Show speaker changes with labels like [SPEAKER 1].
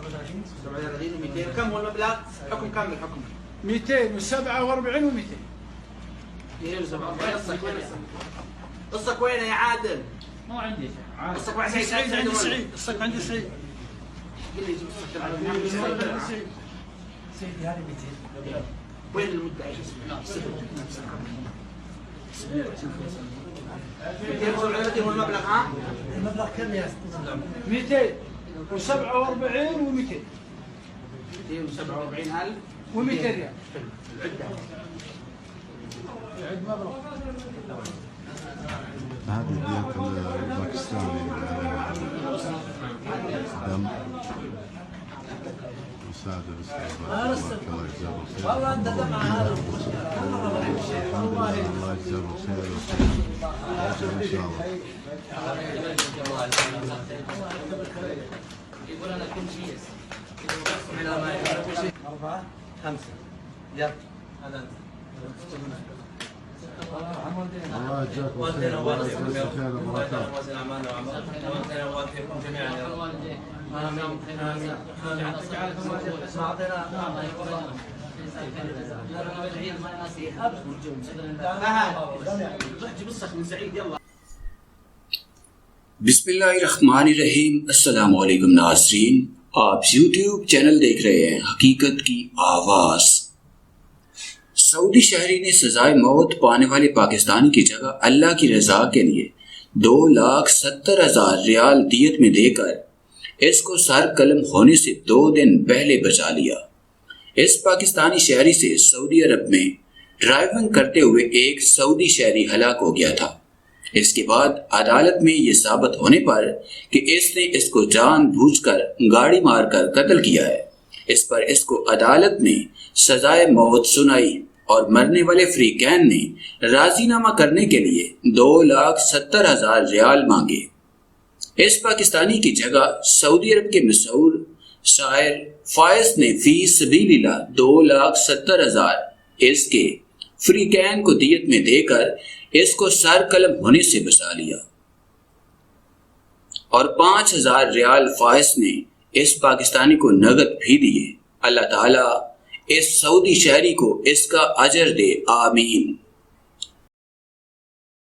[SPEAKER 1] 37 و200. كم هو المبلغ؟ حكم كامل الحكم
[SPEAKER 2] 247 و200.
[SPEAKER 1] 247. قصك وين يا عادل؟
[SPEAKER 3] مو عندي
[SPEAKER 1] قصك مع
[SPEAKER 2] سعيد عندي سعيد، قصك عندي سعيد.
[SPEAKER 1] قل لي جيب
[SPEAKER 2] سيدي هذه 200.
[SPEAKER 1] وين المدعي؟ 247 هو المبلغ. ها؟
[SPEAKER 2] المبلغ كم يا استاذ؟ 247 و200.
[SPEAKER 1] 247,000
[SPEAKER 2] و200 ريال.
[SPEAKER 4] هذه دية الباكستاني دم مساعدة باستقبال. الله يجزاه خير.
[SPEAKER 2] والله انت دمع هذا
[SPEAKER 4] الله يجزاه خير ان شاء الله.
[SPEAKER 3] يقول انا كل شيء
[SPEAKER 2] 4 5 يلا هذا
[SPEAKER 4] الله يجزاكم خير. الله يجزاكم خير وبركاته.
[SPEAKER 5] بسم اللہ الرحمن الرحیم. السلام علیکم ناظرین، آپ یوٹیوب چینل دیکھ رہے ہیں حقیقت کی آواز. سعودی شہری نے سزائے موت پانے والے پاکستانی کی جگہ اللہ کی رضا کے لیے 2,70,000 ریال دیت میں دے کر اس کو سر قلم ہونے سے 2 دن پہلے بچا لیا. اس پاکستانی شہری سے سعودی عرب میں ڈرائیونگ کرتے ہوئے ایک سعودی شہری ہلاک ہو گیا تھا. اس کے بعد عدالت میں یہ ثابت ہونے پر کہ اس نے اس کو جان بوجھ کر گاڑی مار کر قتل کیا ہے، اس پر اس کو عدالت نے سزائے موت سنائی اور مرنے والے فریقین نے راضی نامہ کرنے کے لیے 2,70,000 ریال مانگے. اس پاکستانی کی جگہ سعودی عرب کے مشہور شاعر فائز نے فی سبیل اللہ 2,70,000 اس کے فریقین کو دیت میں دے کر اس کو سر قلم ہونے سے بچا لیا، اور 5,000 ریال فائز نے اس پاکستانی کو نقد بھی دیے. اللہ تعالیٰ اس سعودی شہری کو اس کا اجر دے، آمین.